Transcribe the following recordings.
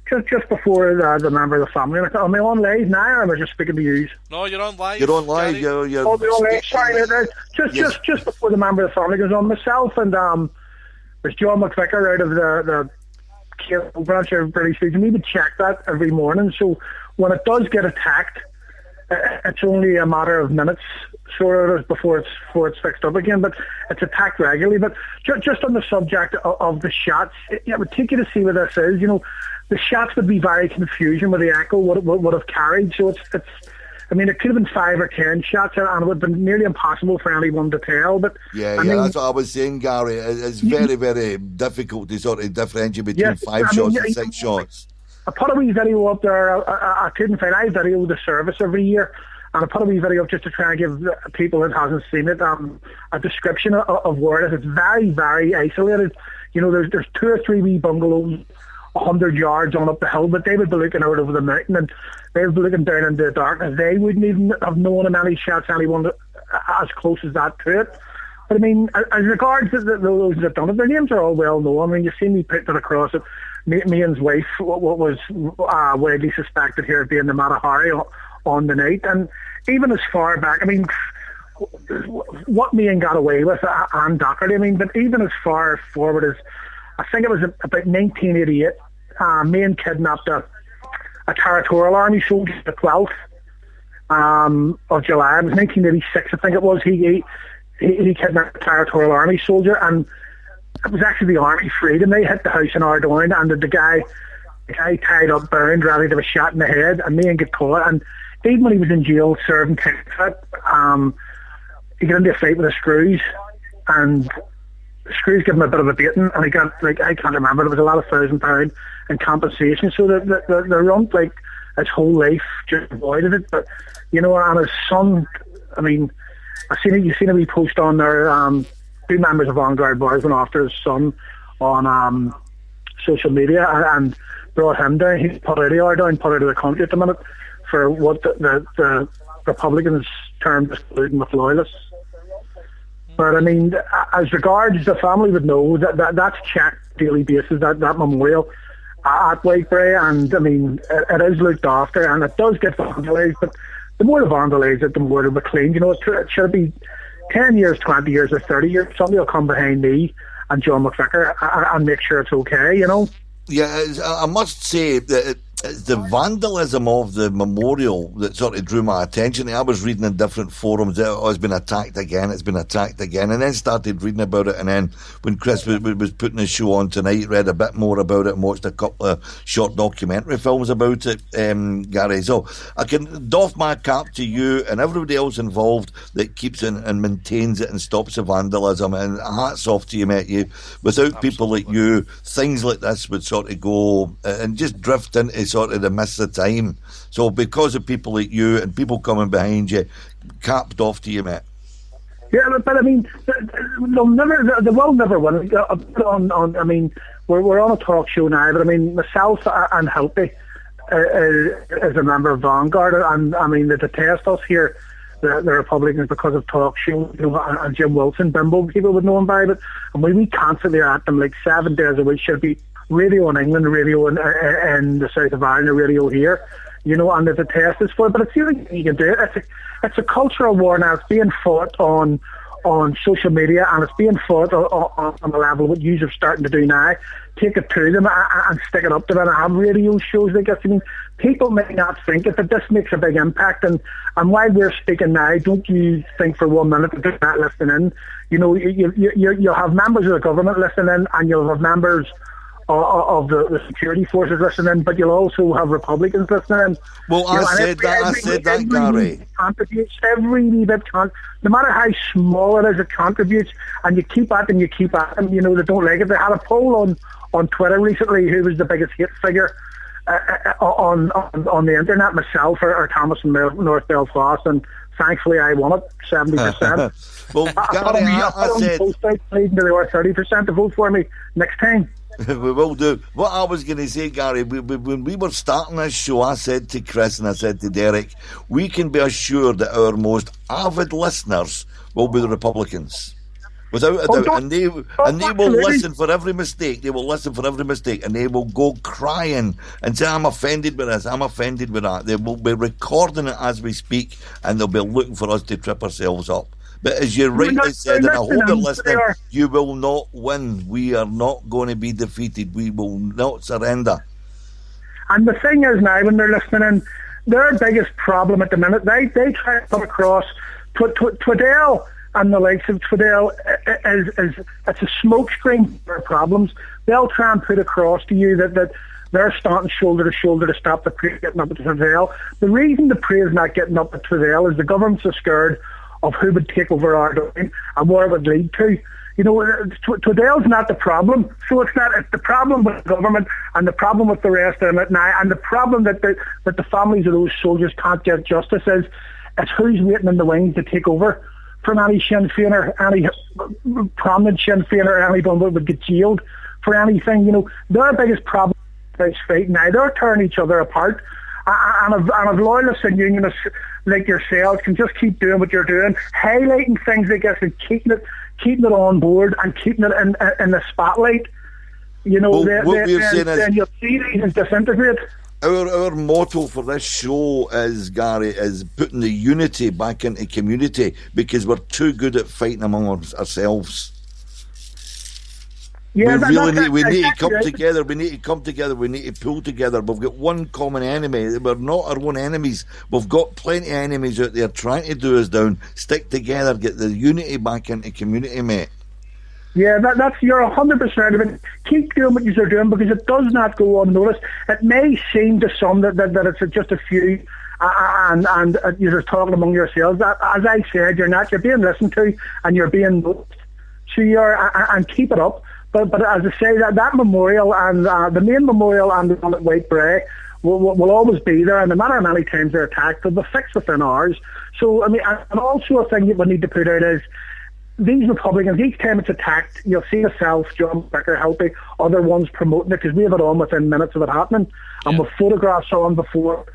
just before the member of the family. Am I on live now, or am I just speaking to you? No, you're on live. You're on live. You're on live. Sorry, just before the member of the family goes on, myself and there's John McVicker out of the Cairn branch of British Legion. We would check that every morning. So when it does get attacked, it's only a matter of minutes sort of before it's fixed up again, but it's attacked regularly. But just on the subject of the shots, it would take you to see what this is. The shots would be very confusing with the echo, what it would have carried. So it's I mean, it could have been 5 or 10 shots, and it would have been nearly impossible for anyone to tell. But that's what I was saying, Gary. It's very, very difficult to sort of differentiate between 5 shots and 6 shots. I put a wee video up there. I couldn't find. I video the service every year, and I put a wee video up just to try and give people that hasn't seen it a description of where it is. It's very, very isolated. There's 2 or 3 wee bungalows 100 yards on up the hill, but they would be looking out over the mountain, and they would be looking down into the darkness. They wouldn't even have known of any shots, anyone as close as that to it. But I mean, as regards to those that have done it, their names are all well known. I mean, you see me put it across it. Me and his wife, what was widely suspected here of being the Matahari on the night, and even as far back, I mean, what me and got away with, and Doherty, I mean, but even as far forward as, I think it was about 1988, me and kidnapped a territorial army soldier the 12th of July. It was 1986, I think it was. He kidnapped a territorial army soldier, and it was actually the army freed him. They hit the house in Ardoyne, and the guy tied up, bound, ready to be shot in the head, and me and get caught. And even when he was in jail serving time, he got into a fight with the Screws, and the Screws gave him a bit of a beating, and he got, I can't remember, there was a lot of £1,000 in compensation. So the runt, his whole life, just avoided it. But, and his son, I mean, you've seen a wee post on there, 2 members of Vanguard Boys went after his son on social media and brought him down. He's put out of the country at the minute for what the Republicans termed as colluding with loyalists. But I mean, as regards the family would know that's checked on a daily basis, that memorial at Whitebury, and I mean, it is looked after, and it does get vandalised, but the more the vandalise it, the more it'll be cleaned. It should be 10 years, 20 years, or 30 years. Somebody will come behind me and John McVicker and make sure it's okay, Yeah, I must say that it's the vandalism of the memorial that sort of drew my attention. I was reading in different forums that it's been attacked again, and then started reading about it. And then when Chris was putting his show on tonight, read a bit more about it and watched a couple of short documentary films about it, Gary. So I can doff my cap to you and everybody else involved that keeps and maintains it and stops the vandalism. And hats off to you, mate. Without people like you, things like this would sort of go and just drift into sort of the miss of time. So because of people like you and people coming behind you, capped off to you, mate. Yeah, but I mean, they will never win. I mean, we're on a talk show now, but I mean, myself and Helpy is a member of Vanguard, and I mean, they detest us here, the Republicans, because of talk show, and Jim Wilson, Bimbo, people would know him by it, and we constantly are at them 7 days a week. Should be radio in England, radio in the south of Ireland, radio here, and there's a test is for it. But it's the only thing you can do. It's a cultural war now. It's being fought on social media, and it's being fought on the level what you're starting to do now. Take it to them and stick it up to them and have radio shows like this. I mean, people may not think it, but this makes a big impact. And while we're speaking now, don't you think for 1 minute that they're not listening in. You'll have members of the government listening in, and you'll have members of the security forces listening, but you'll also have Republicans listening in. Well, I said that, Gary. Contributes, every wee bit, no matter how small it is, it contributes, and you keep at them, they don't like it. They had a poll on Twitter recently, who was the biggest hate figure on the internet, myself or Thomas in North Belfast, and thankfully I won it, 70%. Well, Gary, I said... Leading to the other 30% to vote for me next time. We will do. What I was going to say, Gary, when we were starting this show, I said to Chris and I said to Derek, we can be assured that our most avid listeners will be the Republicans. Without a doubt, and they will absolutely. listen for every mistake. They will listen for every mistake, and they will go crying and say, "I'm offended with this. I'm offended with that." They will be recording it as we speak, and they'll be looking for us to trip ourselves up. But as you rightly said, and I hope you're listening, you will not win. We are not going to be defeated. We will not surrender. And the thing is now, when they're listening in, their biggest problem at the minute, they try to come across Twiddell and the likes of Twiddell is it's a smokescreen for problems. They'll try and put across to you that they're starting shoulder to shoulder to stop the Prix getting up at Twiddell. The reason the Prix is not getting up at Twiddell is the government's so scared of who would take over Ardoin and where it would lead to. You know, Twiddell's not the problem. So it's the problem with the government and the problem with the rest of it now, and the problem that the families of those soldiers can't get justice is it's who's waiting in the wings to take over from any Sinn Féiner, any prominent Sinn Féiner, or anyone that would get jailed for anything. You know, their biggest problem is fighting now. They're tearing each other apart. And if loyalists and unionists like yourselves can just keep doing what you're doing, highlighting things like this and keeping it on board and keeping it in the spotlight, you know, then you'll see these disintegrate. Our motto for this show is, Gary, is putting the unity back into community, because we're too good at fighting among ourselves. Yeah, we need to come together. We need to come together. We need to pull together. We've got one common enemy. We're not our own enemies. We've got plenty of enemies out there trying to do us down. Stick together. Get the unity back into community, mate. Yeah, that's you're 100% of it. Keep doing what you're doing, because it does not go unnoticed. It may seem to some that it's just a few, and you're talking among yourselves. As I said, you're not. You're being listened to, and you're being noticed. So and keep it up. But as I say, that memorial and the main memorial and the one at White Bray will always be there, and no matter how many times they're attacked, they'll be fixed within hours. So, I mean, and also a thing that we need to put out is these Republicans, each time it's attacked, you'll see yourself, John Becker, helping other ones promoting it, because we have it on within minutes of it happening, and with photographs on before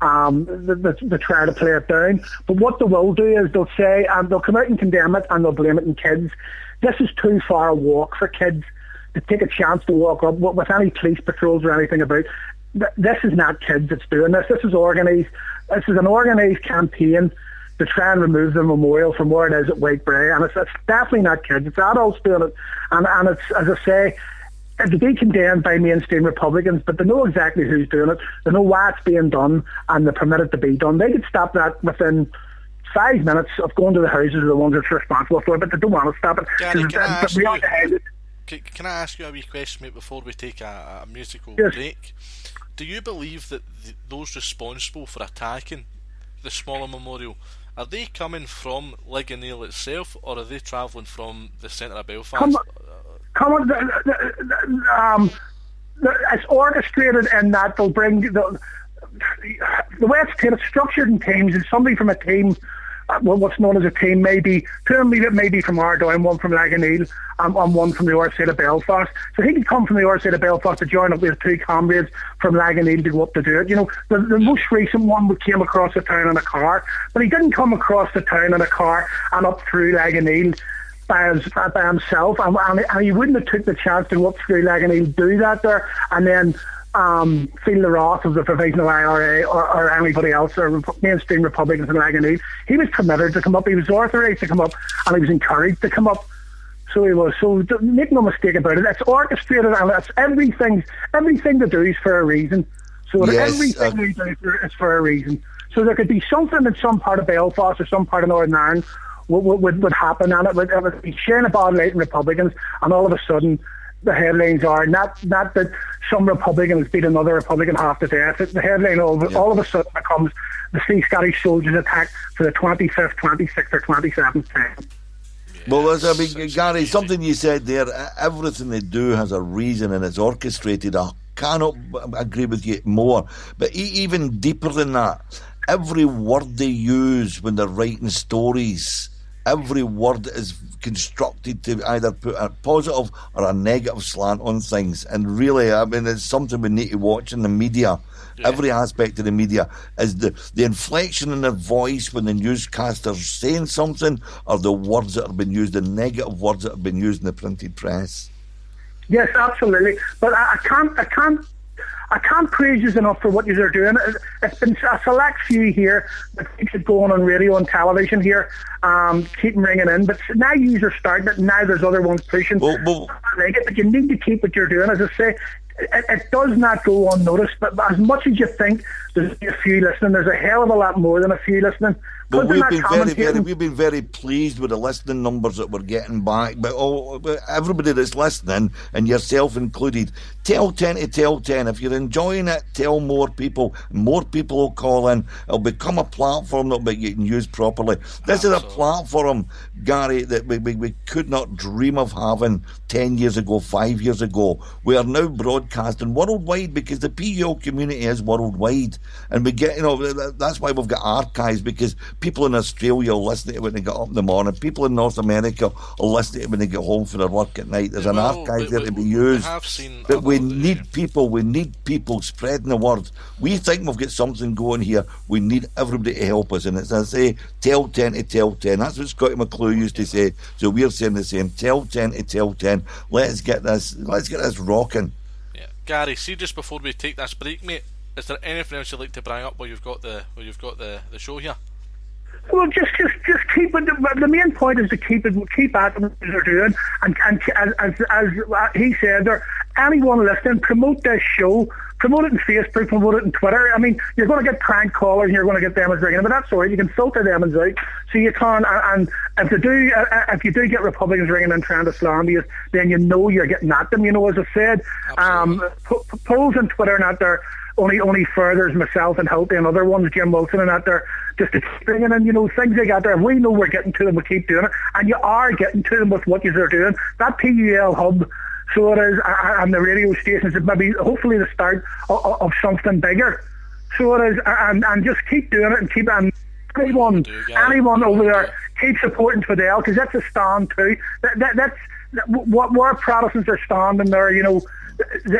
they try to play it down. But what they will do is they'll say, and they'll come out and condemn it, and they'll blame it on kids. This is too far a walk for kids to take a chance to walk up with any police patrols or anything about. This is not kids that's doing this. This is organised. This is an organised campaign to try and remove the memorial from where it is at White Bray, and it's definitely not kids. It's adults doing it, and it's, as I say, it'll be condemned by mainstream Republicans, but they know exactly who's doing it. They know why it's being done, and they permit it to be done. They could stop that within 5 minutes of going to the houses of the ones that's responsible for it, but they don't want to stop it. Gary, can I ask you a wee question, mate, before we take a musical break? Do you believe that those responsible for attacking the smaller memorial, are they coming from Ligonier itself, or are they travelling from the centre of Belfast? It's orchestrated in that they'll bring the way it's structured in teams, is somebody from a team, what's known as a team, maybe two of them maybe from Ardoin, one from Ligonier, and one from the other side of Belfast. So he could come from the other side of Belfast to join up with two comrades from Ligonier to go up to do it. You know, the most recent one came across the town in a car, but he didn't come across the town in a car and up through Ligonier by himself, and he wouldn't have took the chance to go up through Ligonier, do that there, and then feel the wrath of the provisional IRA or anybody else, or mainstream Republicans in Ligonier. He was permitted to come up, he was authorised to come up, and he was encouraged to come up. So he was. So make no mistake about it, it's orchestrated, and it's everything they do is for a reason. So everything they do is for a reason. So there could be something in some part of Belfast or some part of Northern Ireland would happen, and it would be sharing a bad light in Republicans, and all of a sudden the headlines are not that some Republican has beat another Republican half to death. The headline all of a sudden becomes the Sea Scottish soldiers attacked for the 25th, 26th or 27th time. Well, I mean, Gary, something you said there, everything they do has a reason and it's orchestrated. I cannot agree with you more. But even deeper than that, every word they use when they're writing stories, every word is constructed to either put a positive or a negative slant on things. And really, I mean, it's something we need to watch in the media. Yeah. Every aspect of the media is the inflection in their voice when the newscaster's saying something, or the words that have been used, the negative words that have been used in the printed press. Yes, absolutely. But I can't praise you enough for what you're doing. It's been a select few here that keeps it going on radio and television here, keep ringing in. But now you are starting it, now there's other ones pushing. I like it, but you need to keep what you're doing. As I say, it does not go unnoticed, but as much as you think there's a few listening, there's a hell of a lot more than a few listening. But we've been very pleased with the listening numbers that we're getting back. But everybody that's listening, and yourself included, tell 10 to tell 10. If you're enjoying it, tell more people. More people will call in. It'll become a platform that you can use properly. This is a platform, Gary, that we could not dream of having 10 years ago, 5 years ago. We are now broadcasting worldwide because the PUL community is worldwide. And we get, that's why we've got archives, because people in Australia will listen to it when they get up in the morning. People in North America will listen to it when they get home for their work at night. There's an archive there to be used. But we need people. We need people spreading the word. We think we've got something going here. We need everybody to help us. And as I say, tell 10 to tell 10. That's what Scotty McClue used to say. So we're saying the same. Tell 10 to tell 10. Let's get this rocking. Yeah, Gary. See, just before we take this break, mate, is there anything else you'd like to bring up while you've got the show here? Well, just keep it. The main point is to keep at what they're doing, and as he said, there, anyone listening, promote this show, promote it on Facebook, promote it on Twitter. I mean, you're going to get prank callers, and you're going to get them as ringing, but that's all right. You can filter them as out, so you can. And if you do get Republicans ringing and trying to slam you, then you know you're getting at them. As I said, polls on Twitter and out there only furthers myself and Hilty and other ones, Jim Wilson and out there, just to keep bringing in, things they got there. We know we're getting to them, we keep doing it, and you are getting to them with what you are doing. That PUL hub, so it is, and the radio stations, is maybe hopefully the start of something bigger. So it is, and just keep doing it, and keep anyone over there, keep supporting Fidel, because that's a stand too. That's where Protestants are standing there.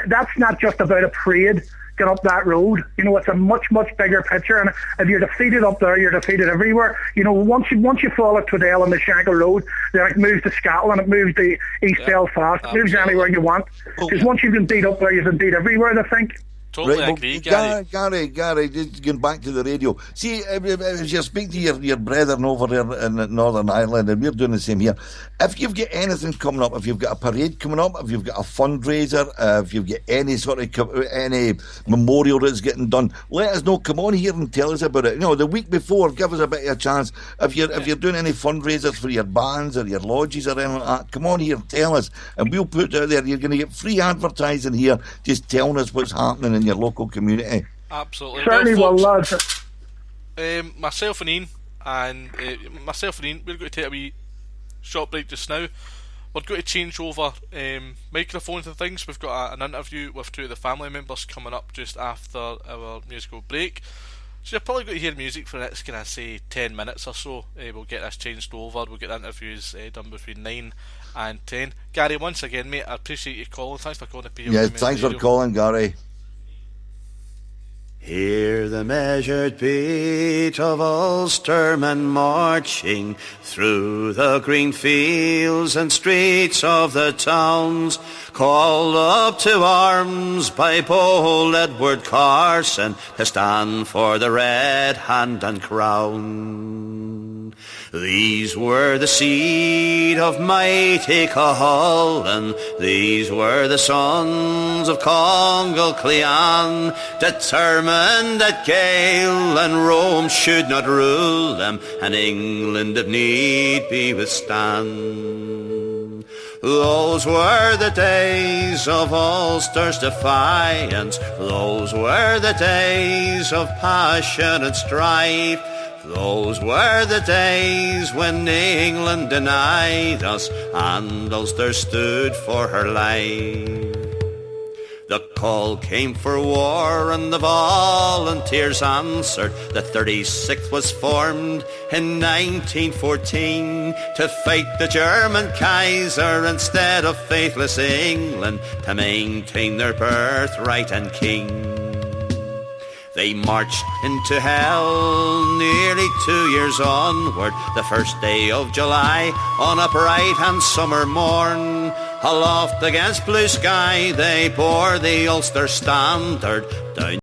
That's not just about a parade. Get up that road. It's a much, much bigger picture, and if you're defeated up there, you're defeated everywhere. Once you fall at Twiddell on the Shankill Road, then it moves to Scotland, it moves to East Belfast, it moves anywhere you want. Because once you've been beat up there, you've been beat everywhere, I think. Totally agree, Gary. Gary, just getting back to the radio. See, as you speak to your brethren over there in Northern Ireland, and we're doing the same here, if you've got anything coming up, if you've got a parade coming up, if you've got a fundraiser, if you've got any memorial that's getting done, let us know. Come on here and tell us about it. The week before, give us a bit of a chance. If you're doing any fundraisers for your bands or your lodges or anything like that, come on here and tell us, and we'll put it out there. You're going to get free advertising here, just telling us what's happening in your local community. Absolutely. Certainly, lads. Myself and Ian, we're going to take a wee short break just now. We're going to change over microphones and things. We've got an interview with two of the family members coming up just after our musical break. So you're probably going to hear music for the next, 10 minutes or so. We'll get this changed over. We'll get the interviews done between 9 and 10. Gary, once again, mate, I appreciate you calling. Thanks for calling the PO. Yeah, thanks for calling, Gary. Hear the measured beat of Ulstermen marching through the green fields and streets of the towns, called up to arms by bold Edward Carson to stand for the red hand and crown. These were the seed of mighty Cuchulainn, these were the sons of Congal Clean, determined that Gael and Rome should not rule them, and England if need be withstand. Those were the days of Ulster's defiance, those were the days of passion and strife, those were the days when England denied us and Ulster stood for her life. The call came for war and the volunteers answered. The 36th was formed in 1914 to fight the German Kaiser instead of faithless England, to maintain their birthright and king. They marched into hell nearly 2 years onward, the first day of July on a bright and summer morn. Aloft against blue sky they bore the Ulster standard down